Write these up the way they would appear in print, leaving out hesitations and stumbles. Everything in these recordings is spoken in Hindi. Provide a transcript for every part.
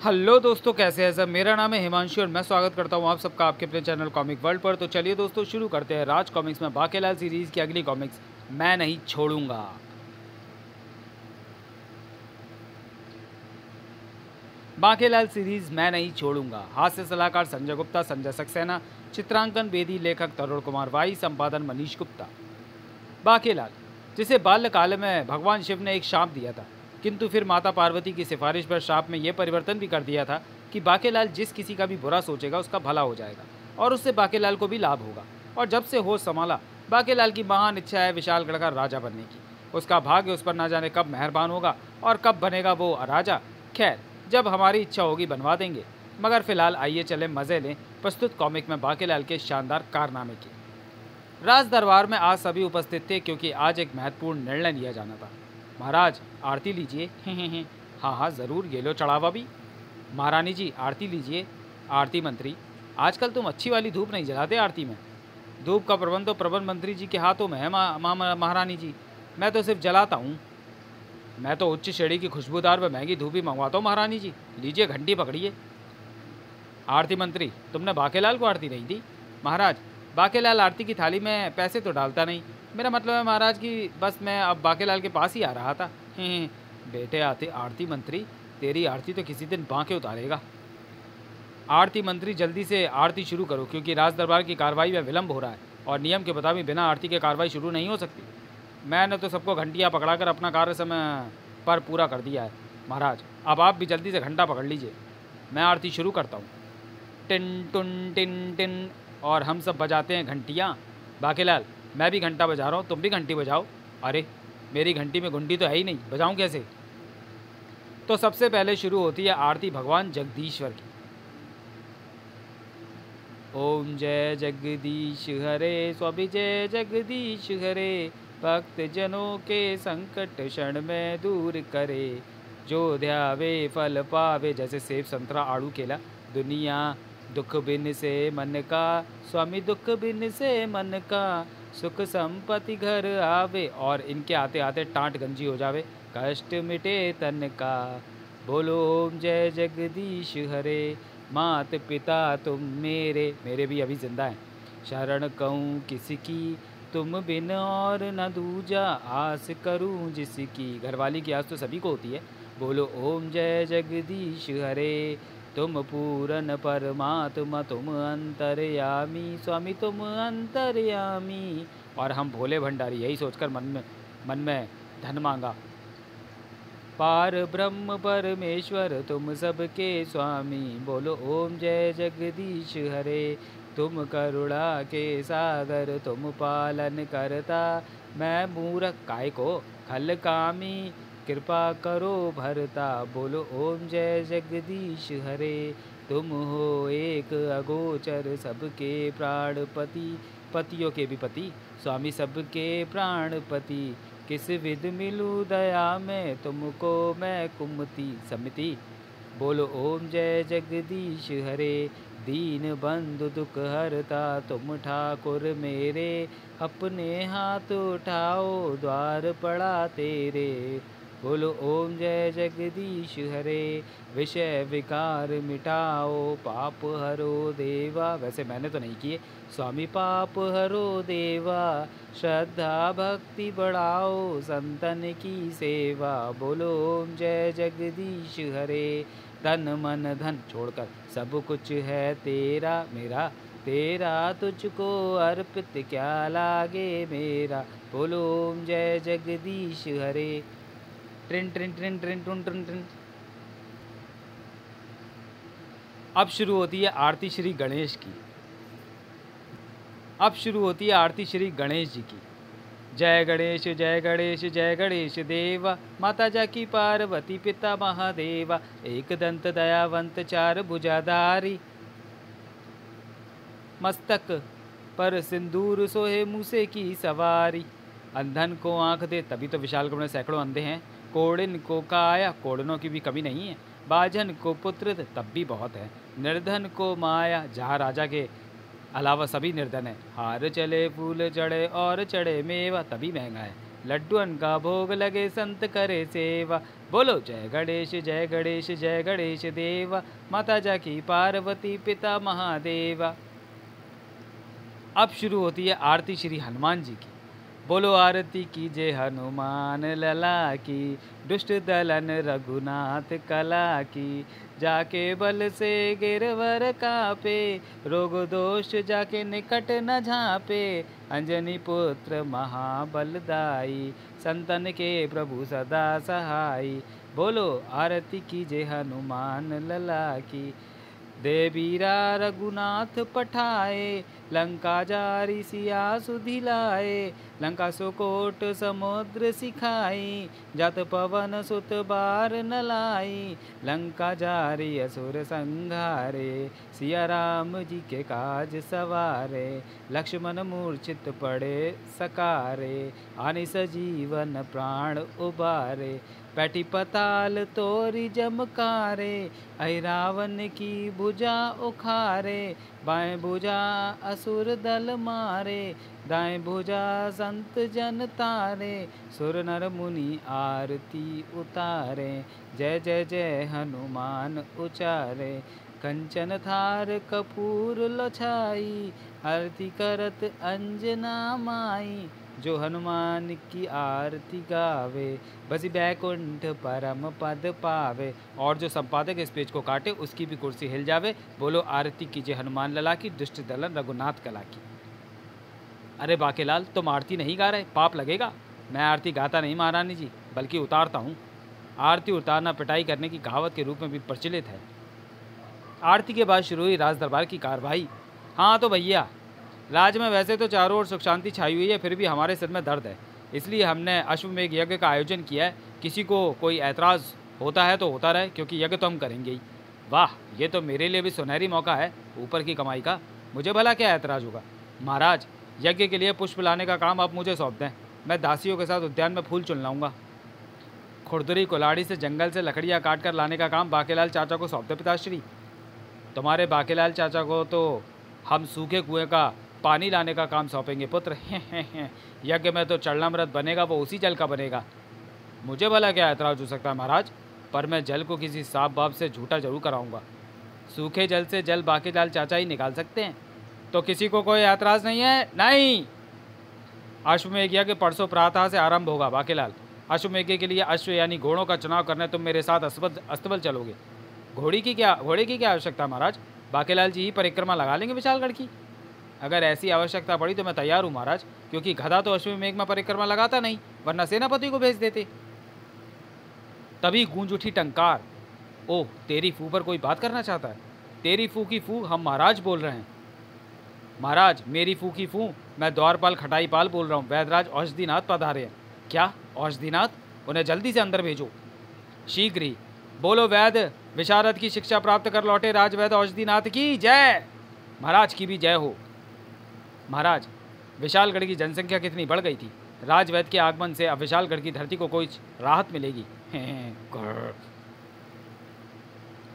हेलो दोस्तों, कैसे हैं सब। मेरा नाम है हिमांशु और मैं स्वागत करता हूं आप सबका आपके अपने चैनल कॉमिक वर्ल्ड पर। तो चलिए दोस्तों, शुरू करते हैं राज कॉमिक्स में बाकेलाल सीरीज़ की अगली कॉमिक्स, मैं नहीं छोड़ूंगा। बाकेलाल सीरीज़ मैं नहीं छोड़ूंगा। हास्य सलाहकार संजय गुप्ता, संजय सक्सेना, चित्रांकन बेदी, लेखक तरुण कुमार वाई, संपादन मनीष गुप्ता। बाकेलाल, जिसे बाल्यकाल में भगवान शिव ने एक शाप दिया था, किंतु फिर माता पार्वती की सिफारिश पर शाप में यह परिवर्तन भी कर दिया था कि बाकेलाल जिस किसी का भी बुरा सोचेगा उसका भला हो जाएगा और उससे बाकेलाल को भी लाभ होगा। और जब से होश संभाला, बाकेलाल की महान इच्छा है विशालगढ़ का राजा बनने की। उसका भाग्य उस पर ना जाने कब मेहरबान होगा और कब बनेगा वो राजा। खैर, जब हमारी इच्छा होगी बनवा देंगे। मगर फिलहाल आइए चले मज़े लें प्रस्तुत कॉमिक में बाकेलाल के शानदार कारनामे की। राज दरबार में आज सभी उपस्थित थे क्योंकि आज एक महत्वपूर्ण निर्णय लिया जाना था। महाराज, आरती लीजिए। हाँ हाँ ज़रूर, ये लो चढ़ावा भी। महारानी जी, आरती लीजिए। आरती मंत्री, आजकल तुम अच्छी वाली धूप नहीं जलाते आरती में। धूप का प्रबंध तो प्रबंध मंत्री जी के हाथों में है महारानी जी। मैं तो सिर्फ जलाता हूँ। मैं तो उच्च श्रेणी की खुशबूदार व महंगी धूप ही मंगवाता हूँ महारानी जी। लीजिए, घंटी पकड़िए। आरती मंत्री, तुमने बाकेलाल को आरती नहीं दी। महाराज, बाकेलाल आरती की थाली में पैसे तो डालता नहीं। मेरा मतलब है महाराज कि बस मैं अब बाकेलाल के पास ही आ रहा था। बेटे आते आरती मंत्री, तेरी आरती तो किसी दिन बांके उतारेगा। आरती मंत्री, जल्दी से आरती शुरू करो क्योंकि राज दरबार की कार्रवाई में विलंब हो रहा है और नियम के मुताबिक बिना आरती के कार्रवाई शुरू नहीं हो सकती। मैंने तो सबको घंटियाँ पकड़ाकर अपना कार्य समय पर पूरा कर दिया है। महाराज, अब आप भी जल्दी से घंटा पकड़ लीजिए, मैं आरती शुरू करता हूँ। टिन टुन टिन टिन, और हम सब बजाते हैं घंटियाँ। बाकेलाल, मैं भी घंटा बजा रहा हूँ, तुम भी घंटी बजाओ। अरे, मेरी घंटी में घुंटी तो है ही नहीं, बजाऊँ कैसे। तो सबसे पहले शुरू होती है आरती भगवान जगदीश्वर की। ओम जय जगदीश हरे, स्वामी जय जगदीश हरे, भक्त जनों के संकट क्षण में दूर करे, जो ध्यावे फल पावे। जैसे सेब, संतरा, आड़ू, केला। दुनिया दुख बिन से मन का, स्वामी दुख बिन से मन का, सुख संपत्ति घर आवे। और इनके आते आते टाँट गंजी हो जावे, कष्ट मिटे तन का। बोलो ओम जय जगदीश हरे, मात पिता तुम मेरे, मेरे भी अभी जिंदा हैं, शरण कहूँ किसकी, तुम बिन और न दूजा, आस करूँ जिसकी। घरवाली की आस तो सभी को होती है। बोलो ओम जय जगदीश हरे, तुम पूरन परमात्मा, तुम अंतर्यामी, स्वामी तुम अंतर्यामी। और हम भोले भंडारी यही सोचकर मन में धन मांगा। पार ब्रह्म परमेश्वर तुम सबके स्वामी, बोलो ओम जय जगदीश हरे, तुम करुणा के सागर, तुम पालन करता, मैं मूर्ख काय को खल कामी, कृपा करो भरता। बोलो ओम जय जगदीश हरे, तुम हो एक अगोचर, सबके प्राणपति, पतियों के भी पति, स्वामी सबके प्राणपति, किस विध मिलूँ दया में, तुमको मैं कुमति समिति। बोलो ओम जय जगदीश हरे, दीन बंधु दुख हरता, तुम ठाकुर मेरे, अपने हाथ उठाओ द्वार पड़ा तेरे। बोलो ओम जय जगदीश हरे, विषय विकार मिटाओ, पाप हरो देवा। वैसे मैंने तो नहीं किए। स्वामी पाप हरो देवा, श्रद्धा भक्ति बढ़ाओ, संतन की सेवा। बोलो ओम जय जगदीश हरे, तन मन धन छोड़कर सब कुछ है तेरा मेरा, तेरा तुझको अर्पित क्या लागे मेरा। बोलो ओम जय जगदीश हरे। ट्रिन ट्रिन ट्रिन ट्रिन टुन ट्रिन ट्रिन। अब शुरू होती है आरती श्री गणेश की। अब शुरू होती है आरती श्री गणेश जी की। जय गणेश जय गणेश जय गणेश देवा, माता जाकी पार्वती पिता महादेवा, एक दंत दयावंत चार भुजाधारी, मस्तक पर सिंदूर सोहे मूसे की सवारी। अंधन को आंख दे, तभी तो विशालगढ़ में सैकड़ों अंधे हैं। कोड़िन को काया, कोड़नों की भी कमी नहीं है। बाजन को पुत्र, तब भी बहुत है। निर्धन को माया, जहाँ राजा के अलावा सभी निर्धन है। हार चले फूल चढ़े और चढ़े मेवा, तभी महंगा है। लड्डुअन का भोग लगे संत करे सेवा, बोलो जय गणेश जय गणेश जय गणेश देवा, माता जाकी पार्वती पिता महादेवा। अब शुरू होती है आरती श्री हनुमान जी की। बोलो आरती की जय हनुमान लला की, दुष्ट दलन रघुनाथ कला की। जाके बल से गिरवर कापे, रोग दोष जाके निकट न झापे। अंजनी पुत्र महाबलदाई, संतन के प्रभु सदा सहाई। बोलो आरती की जय हनुमान लला की। देवीरा रघुनाथ पठाए, लंका जारी सिया सुधिलाए। लंका सुकोट समुद्र सिखाई, जात पवन सुत बार न लाई। लंका जारी असुर संघारे, सिया राम जी के काज सवारे। लक्ष्मण मूर्छित पड़े सकारे, आनि सजीवन प्राण उबारे। पैठी पताल तोरी जमकारे, ऐ रावण की भुजा उखारे। बाएं भुजा असुर दल मारे, दाएं भुजा संत जन तारे। सुर नर मुनि आरती उतारे, जय जय जय हनुमान उचारे। कंचन थार कपूर लोछाई, आरती करत अंजना माई। जो हनुमान की आरती गावे, बसी बैकुंठ परम पद पावे। और जो संपादक इस पेज को काटे, उसकी भी कुर्सी हिल जावे। बोलो आरती कीजिए हनुमान लला की, दुष्ट दलन रघुनाथ कला की। अरे बाकेलाल, तुम आरती नहीं गा रहे, पाप लगेगा। मैं आरती गाता नहीं महारानी जी, बल्कि उतारता हूँ। आरती उतारना पिटाई करने की कहावत के रूप में भी प्रचलित है। आरती के बाद शुरू हुई राज दरबार की कार्रवाई। हाँ तो भैया, राज्य में वैसे तो चारों ओर सुख शांति छाई हुई है, फिर भी हमारे सिर में दर्द है। इसलिए हमने अश्वमेघ यज्ञ का आयोजन किया है। किसी को कोई ऐतराज़ होता है तो होता रहे, क्योंकि यज्ञ तो हम करेंगे ही। वाह, ये तो मेरे लिए भी सुनहरी मौका है ऊपर की कमाई का। मुझे भला क्या ऐतराज़ होगा। महाराज, यज्ञ के लिए पुष्प लाने का काम आप मुझे सौंप दें। मैं दासियों के साथ उद्यान में फूल चुन लाऊंगा। खुरदुरी कुल्हाड़ी से जंगल से लकड़ियाँ काट कर लाने का काम बाकेलाल चाचा को सौंप दे पिताश्री। तुम्हारे बाकेलाल चाचा को तो हम सूखे कुएं का पानी लाने का काम सौंपेंगे पुत्र। यज्ञ में तो चरणामृत बनेगा, वो उसी जल का बनेगा। मुझे भला क्या ऐतराज़ हो सकता है महाराज, पर मैं जल को किसी सांप बाप से झूठा जरूर कराऊंगा। सूखे जल से जल बाकेलाल चाचा ही निकाल सकते हैं। तो किसी को कोई ऐतराज़ नहीं है? नहीं। अश्वमेघ यज्ञ परसों प्रातः से आरंभ होगा बाकेलाल। अश्वमेघ के लिए अश्व यानी घोड़ों का चुनाव करने तुम मेरे साथ अस्तबल चलोगे। घोड़े की क्या आवश्यकता महाराज? बाकेलाल जी ही परिक्रमा लगा लेंगे विशालगढ़ की। अगर ऐसी आवश्यकता पड़ी तो मैं तैयार हूँ महाराज, क्योंकि गधा तो अश्वमेघ में परिक्रमा लगाता नहीं, वरना सेनापति को भेज देते। तभी गूंज उठी टंकार। ओह, तेरी फू पर कोई बात करना चाहता है। तेरी फू की फू हम महाराज बोल रहे हैं। महाराज, मेरी फू की फू मैं द्वारपाल खटाईपाल बोल रहा हूँ। वैद्यराज औषधिनाथ पधारे हैं। क्या औषधिनाथ? उन्हें जल्दी से अंदर भेजो, शीघ्र ही। बोलो वैद्य विशारद की शिक्षा प्राप्त कर लौटे राजवैद्य औषधिनाथ की जय। महाराज की भी जय हो। महाराज, विशालगढ़ की जनसंख्या कितनी बढ़ गई थी। राजवैद्य के आगमन से अब विशालगढ़ की धरती को कोई राहत मिलेगी।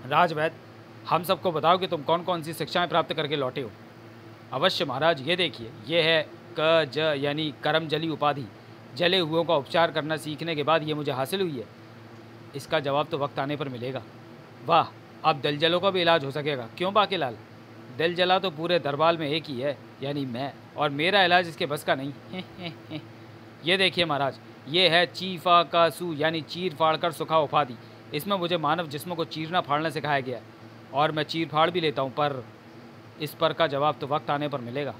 राजवैद्य, हम सबको बताओ कि तुम कौन कौन सी शिक्षाएं प्राप्त करके लौटे हो। अवश्य महाराज, ये देखिए, ये है क ज यानी करमजली उपाधि। जले हुओं का उपचार करना सीखने के बाद ये मुझे हासिल हुई है। इसका जवाब तो वक्त आने पर मिलेगा। वाह, अब दिल जलों का भी इलाज हो सकेगा। क्यों बाकेलाल? दिल जला तो पूरे दरबार में एक ही है, यानी मैं, और मेरा इलाज इसके बस का नहीं। ये देखिए महाराज, ये है चीफा का सू यानी चीर फाड़ कर सुखा उपाधि। इसमें मुझे मानव जिस्मों को चीरना फाड़ना सिखाया गया, और मैं चीर फाड़ भी लेता हूँ, पर इस पर का जवाब तो वक्त आने पर मिलेगा।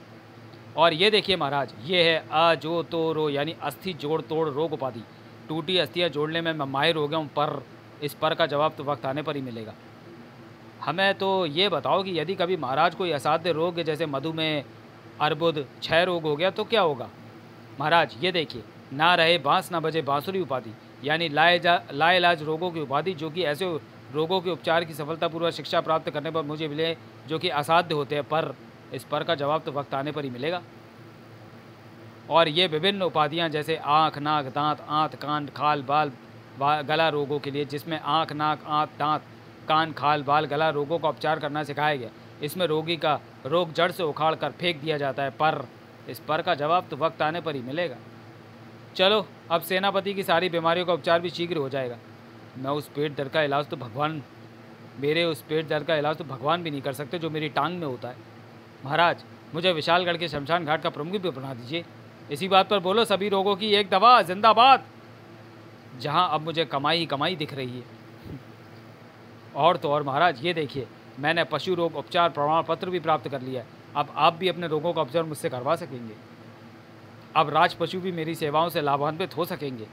और ये देखिए महाराज, ये है अजो तो रो यानी अस्थि जोड़ तोड़ रोग उपाधि। टूटी अस्थियाँ जोड़ने में मैं माहिर हो गया हूँ, पर इस पर का जवाब तो वक्त आने पर ही मिलेगा। हमें तो ये बताओ कि यदि कभी महाराज कोई असाध्य रोग जैसे मधुमेह, अर्बुद, क्षय रोग हो गया तो क्या होगा। महाराज, ये देखिए, ना रहे बांस ना बजे बांसुरी उपाधि यानी लाइलाज रोगों की उपाधि, जो कि ऐसे रोगों के उपचार की सफलतापूर्वक शिक्षा प्राप्त करने पर मुझे मिले, जो कि असाध्य होते हैं, पर इस पर का जवाब तो वक्त आने पर ही मिलेगा। और ये विभिन्न उपाधियाँ जैसे आँख, नाक, दांत, आंत, कान, खाल, बाल, गला रोगों के लिए, जिसमें आँख, नाक, आंत, दांत, कान, खाल, बाल, गला रोगों का उपचार करना सिखाया गया। इसमें रोगी का रोग जड़ से उखाड़ कर फेंक दिया जाता है, पर इस पर का जवाब तो वक्त आने पर ही मिलेगा। चलो, अब सेनापति की सारी बीमारियों का उपचार भी शीघ्र हो जाएगा। मैं उस पेट दर्द का इलाज तो भगवान मेरे उस पेट दर्द का इलाज तो भगवान भी नहीं कर सकते जो मेरी टांग में होता है। महाराज, मुझे विशालगढ़ के शमशान घाट का प्रमुख भी बना दीजिए। इसी बात पर बोलो, सभी रोगों की एक दवा, जिंदाबाद। जहाँ अब मुझे कमाई ही कमाई दिख रही है। और तो और महाराज, ये देखिए, मैंने पशु रोग उपचार प्रमाण पत्र भी प्राप्त कर लिया है। अब आप भी अपने रोगों का उपचार मुझसे करवा सकेंगे। अब राज पशु भी मेरी सेवाओं से लाभान्वित हो सकेंगे।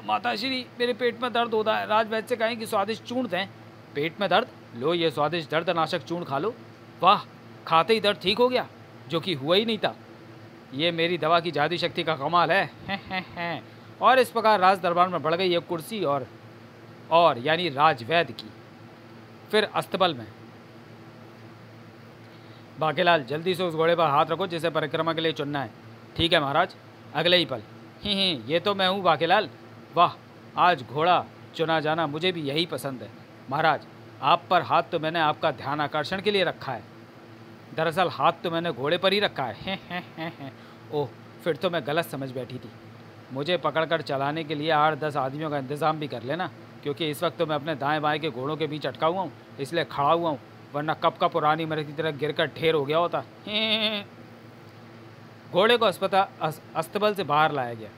माताश्री, मेरे पेट में दर्द होता है। राजवैद्य से कहें कि स्वादिष्ट चूर्ण दें। पेट में दर्द? लो, ये स्वादिष्ट दर्दनाशक चूर्ण खा लो। वाह, खाते ही दर्द ठीक हो गया, जो कि हुआ ही नहीं था। ये मेरी दवा की जादू शक्ति का कमाल है। और इस प्रकार राज दरबार में बढ़ गई एक कुर्सी और यानी राजवैद्य की। फिर अस्तबल में, बाकेलाल, जल्दी से उस घोड़े पर हाथ रखो जिसे परिक्रमा के लिए चुनना है। ठीक है महाराज। अगले ही पल, ये तो मैं हूँ बाकेलाल। वाह, आज घोड़ा चुना जाना मुझे भी यही पसंद है। महाराज, आप पर हाथ तो मैंने आपका ध्यान आकर्षण के लिए रखा है। दरअसल हाथ तो मैंने घोड़े पर ही रखा है। ओह, फिर तो मैं गलत समझ बैठी थी। मुझे पकड़कर चलाने के लिए 8-10 आदमियों का इंतज़ाम भी कर लेना, क्योंकि इस वक्त तो मैं अपने दाएं बाएं के घोड़ों के बीच अटका हुआ हूँ, इसलिए खड़ा हुआ हूँ, वरना कब का पुरानी मर्द की तरह गिरकर ढेर हो गया होता। घोड़े को अस्तबल से बाहर लाया गया।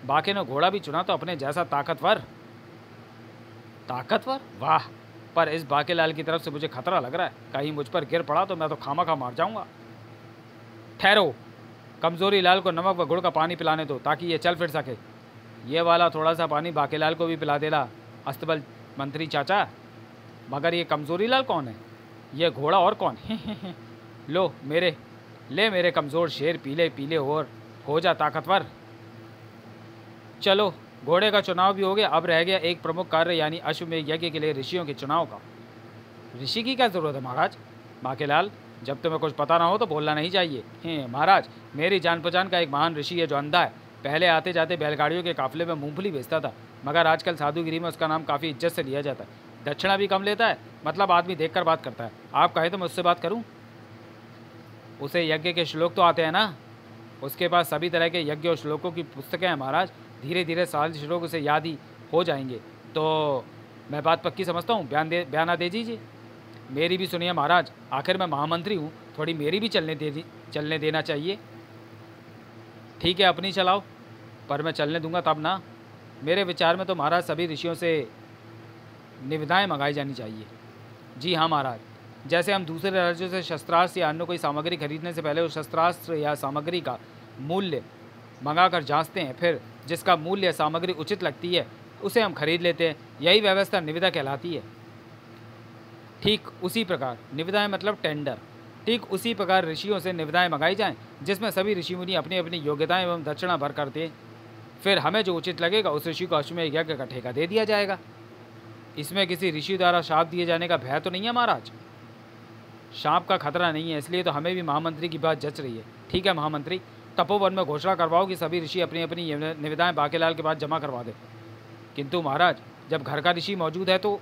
बाकी ने घोड़ा भी चुना तो अपने जैसा ताकतवर। वाह, पर इस बाकेलाल की तरफ से मुझे खतरा लग रहा है। कहीं मुझ पर गिर पड़ा तो मैं तो खामखा मार जाऊंगा। ठहरो, कमजोरी लाल को नमक व गुड़ का पानी पिलाने दो ताकि ये चल फिर सके। ये वाला थोड़ा सा पानी बाकेलाल को भी पिला देना अस्तबल मंत्री चाचा। मगर ये कमजोरी लाल कौन है? ये घोड़ा और कौन? लो मेरे कमज़ोर शेर, पीले पीले और हो जा ताकतवर। चलो, घोड़े का चुनाव भी हो गया। अब रह गया एक प्रमुख कार्य, यानी अश्वमेध यज्ञ के लिए ऋषियों के चुनाव का। ऋषि की क्या ज़रूरत है महाराज? बाकेलाल, जब तुम्हें कुछ पता ना हो तो बोलना नहीं चाहिए। महाराज, मेरी जान पहचान का एक महान ऋषि है जो अंधा है। पहले आते जाते बैलगाड़ियों के काफिले में मूंगफली बेचता था, मगर आजकल साधुगिरी में उसका नाम काफ़ी इज्जत से लिया जाता है। दक्षिणा भी कम लेता है, मतलब आदमी देखकर बात करता है। आप कहें तो मैं उससे बात करूं? उसे यज्ञ के श्लोक तो आते हैं ना? उसके पास सभी तरह के यज्ञ और श्लोकों की पुस्तकें हैं महाराज। धीरे धीरे सारे श्लोक उसे याद ही हो जाएंगे। तो मैं बात पक्की समझता हूँ, बयाना दे दीजिए। मेरी भी सुनिए महाराज, आखिर मैं महामंत्री हूँ, थोड़ी मेरी भी चलने देना चाहिए। ठीक है, अपनी चलाओ, पर मैं चलने दूंगा तब ना। मेरे विचार में तो महाराज सभी ऋषियों से निविदाएं मंगाई जानी चाहिए। जी हाँ महाराज, जैसे हम दूसरे राज्यों से शस्त्रास्त्र या अन्य कोई सामग्री खरीदने से पहले उस शस्त्रास्त्र या सामग्री का मूल्य मंगाकर जांचते हैं, फिर जिसका मूल्य या सामग्री उचित लगती है उसे हम खरीद लेते हैं। यही व्यवस्था निविदा कहलाती है। ठीक उसी प्रकार, निविदाएं मतलब टेंडर, ठीक उसी प्रकार ऋषियों से निविदाएं मंगाई जाएं, जिसमें सभी ऋषि मुनि अपनी अपनी योग्यताएं एवं दक्षिणा भर कर दें। फिर हमें जो उचित लगेगा उस ऋषि को अश्वमेध यज्ञ का ठेका दे दिया जाएगा। इसमें किसी ऋषि द्वारा शाप दिए जाने का भय तो नहीं है महाराज? शाप का खतरा नहीं है, इसलिए तो हमें भी महामंत्री की बात जच रही है। ठीक है महामंत्री, तपोवन में घोषणा करवाओ कि सभी ऋषि अपनी अपनी निविदाएं बाकेलाल के पास जमा करवा दें। किंतु महाराज, जब घर का ऋषि मौजूद है तो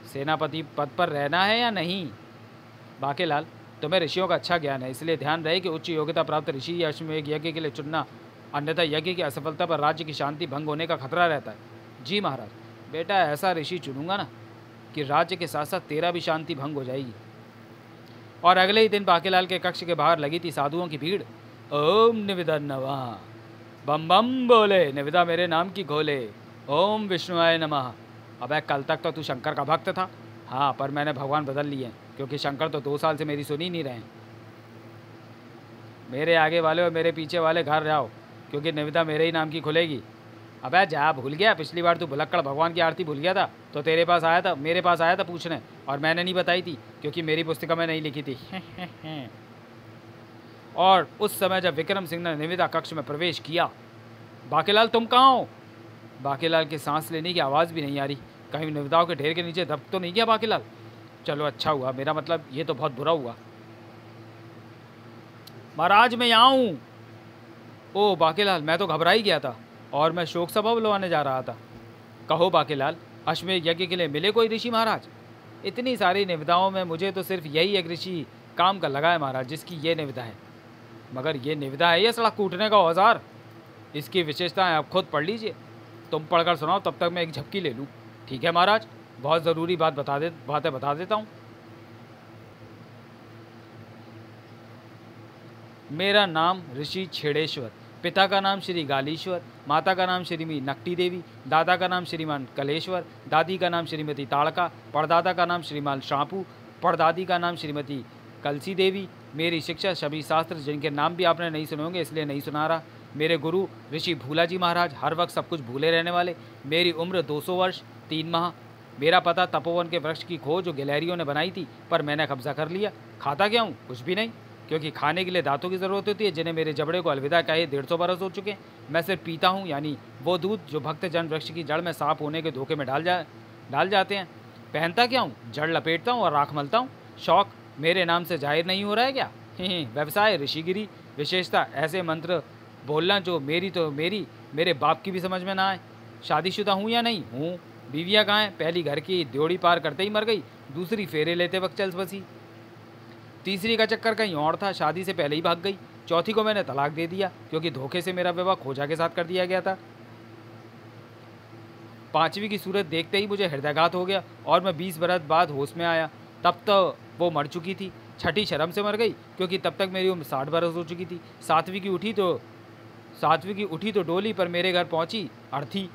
सेनापति पद पर रहना है या नहीं? बाकेलाल, तुम्हें ऋषियों का अच्छा ज्ञान है, इसलिए ध्यान रहे कि उच्च योग्यता प्राप्त ऋषि या अश्वमेध यज्ञ के लिए चुनना, अन्यथा यज्ञ की असफलता पर राज्य की शांति भंग होने का खतरा रहता है। जी महाराज। बेटा, ऐसा ऋषि चुनूंगा ना कि राज्य के साथ साथ तेरा भी शांति भंग हो जाएगी। और अगले ही दिन बाकेलाल के कक्ष के बाहर लगी थी साधुओं की भीड़। ओम निविदा नमः, बम बम बोले, निविदा मेरे नाम की घोले, ओम विष्णुआय नमः। अबे, कल तक तो तू शंकर का भक्त था। हाँ, पर मैंने भगवान बदल लिए, क्योंकि शंकर तो 2 साल से मेरी सुन ही नहीं रहे। मेरे आगे वाले और मेरे पीछे वाले घर जाओ, क्योंकि निविदा मेरे ही नाम की खुलेगी। अबे जा, भूल गया? पिछली बार तू भुलक्कड़ भगवान की आरती भूल गया था तो मेरे पास आया था पूछने, और मैंने नहीं बताई थी क्योंकि मेरी पुस्तिका में नहीं लिखी थी। और उस समय जब विक्रम सिंह ने निविदा कक्ष में प्रवेश किया, बाकेलाल तुम कहाँ हो? बाकेलाल की सांस लेने की आवाज़ भी नहीं आ रही। कहीं निविदाओं के ढेर के नीचे दब तो नहीं गया बाकेलाल? चलो अच्छा हुआ, मेरा मतलब ये तो बहुत बुरा हुआ। महाराज, मैं यहाँ हूँ। ओ बाकेलाल, मैं तो घबरा ही गया था और मैं शोक सभा बुलवाने जा रहा था। कहो बाकेलाल, अश्वमेध यज्ञ के लिए मिले कोई ऋषि महाराज? इतनी सारी निविदाओं में मुझे तो सिर्फ यही एक ऋषि काम का लगा है महाराज, जिसकी ये निविदा है। मगर ये निविदा है या सड़क कूटने का औजार? इसकी विशेषताएं आप खुद पढ़ लीजिए। तुम पढ़कर सुनाओ, तब तक मैं एक झपकी ले लूँ। ठीक है महाराज, बहुत ज़रूरी बातें बता देता हूँ। मेरा नाम ऋषि छेड़ेश्वर, पिता का नाम श्री गालीश्वर, माता का नाम श्रीमती नकटी देवी, दादा का नाम श्रीमान कलेश्वर, दादी का नाम श्रीमती ताड़का, परदादा का नाम श्रीमान शांपू, परदादी का नाम श्रीमती कलसी देवी। मेरी शिक्षा सभी शास्त्र जिनके नाम भी आपने नहीं सुने होंगे इसलिए नहीं सुना रहा। मेरे गुरु ऋषि भूला जी महाराज, हर वक्त सब कुछ भूले रहने वाले। मेरी उम्र 200 वर्ष 3 माह। मेरा पता तपोवन के वृक्ष की खोज जो गिलहरियों ने बनाई थी, पर मैंने कब्जा कर लिया। खाता क्या हूँ? कुछ भी नहीं, क्योंकि खाने के लिए दांतों की ज़रूरत होती है, जिन्हें मेरे जबड़े को अलविदा कहे 150 बरस हो चुके हैं। मैं सिर्फ पीता हूँ, यानी वो दूध जो भक्त जन वृक्ष की जड़ में सांप होने के धोखे में डाल जाते हैं। पहनता क्या हूँ? जड़ लपेटता हूँ और राख मलता हूँ। शौक मेरे नाम से जाहिर नहीं हो रहा है क्या? व्यवसाय ऋषिगिरी, विशेषता ऐसे मंत्र बोलना जो मेरे बाप की भी समझ में ना आए। शादीशुदा हूँ या नहीं हूँ? बीवियाँ कहाँ हैं? पहली घर की ड्योढ़ी पार करते ही मर गई, दूसरी फेरे लेते वक्त चल बसी, तीसरी का चक्कर कहीं और था, शादी से पहले ही भाग गई, चौथी को मैंने तलाक दे दिया क्योंकि धोखे से मेरा विवाह खोजा के साथ कर दिया गया था। पांचवी की सूरत देखते ही मुझे हृदयघात हो गया और मैं 20 बरस बाद होश में आया, तब तो वो मर चुकी थी। छठी शर्म से मर गई क्योंकि तब तक मेरी उम्र 60 बरस हो चुकी थी। सातवीं की उठी तो डोली पर मेरे घर पहुंची अर्थी।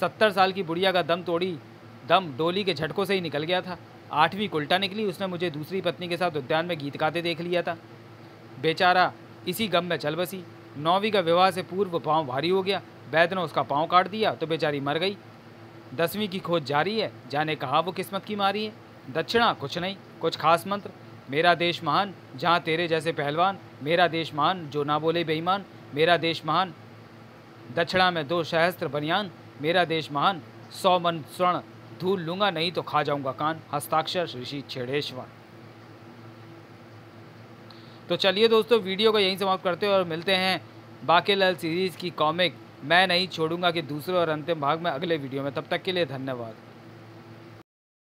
70 साल की बुढ़िया का दम डोली के झटकों से ही निकल गया था। 8वीं उल्टा निकली, उसने मुझे दूसरी पत्नी के साथ उद्यान में गीत गाते देख लिया था, बेचारा इसी गम में चल बसी। 9वीं का विवाह से पूर्व पाँव भारी हो गया, वैद्य ने उसका पाँव काट दिया तो बेचारी मर गई। 10वीं की खोज जारी है, जाने कहाँ वो किस्मत की मारी है। दक्षिणा कुछ नहीं, कुछ खास मंत्र। मेरा देश महान जहाँ तेरे जैसे पहलवान, मेरा देश महान जो ना बोले बेईमान, मेरा देश महान दक्षिणा में 2 सहस्त्र बनियान, मेरा देश महान 100 मन स्वर्ण, धूल लूंगा नहीं तो खा जाऊंगा कान। हस्ताक्षर ऋषि छेड़ेश्वर। तो चलिए दोस्तों, वीडियो को यहीं समाप्त करते हैं और मिलते हैं बाकेलाल सीरीज़ की कॉमिक मैं नहीं छोड़ूंगा कि दूसरे और अंतिम भाग में अगले वीडियो में। तब तक के लिए धन्यवाद।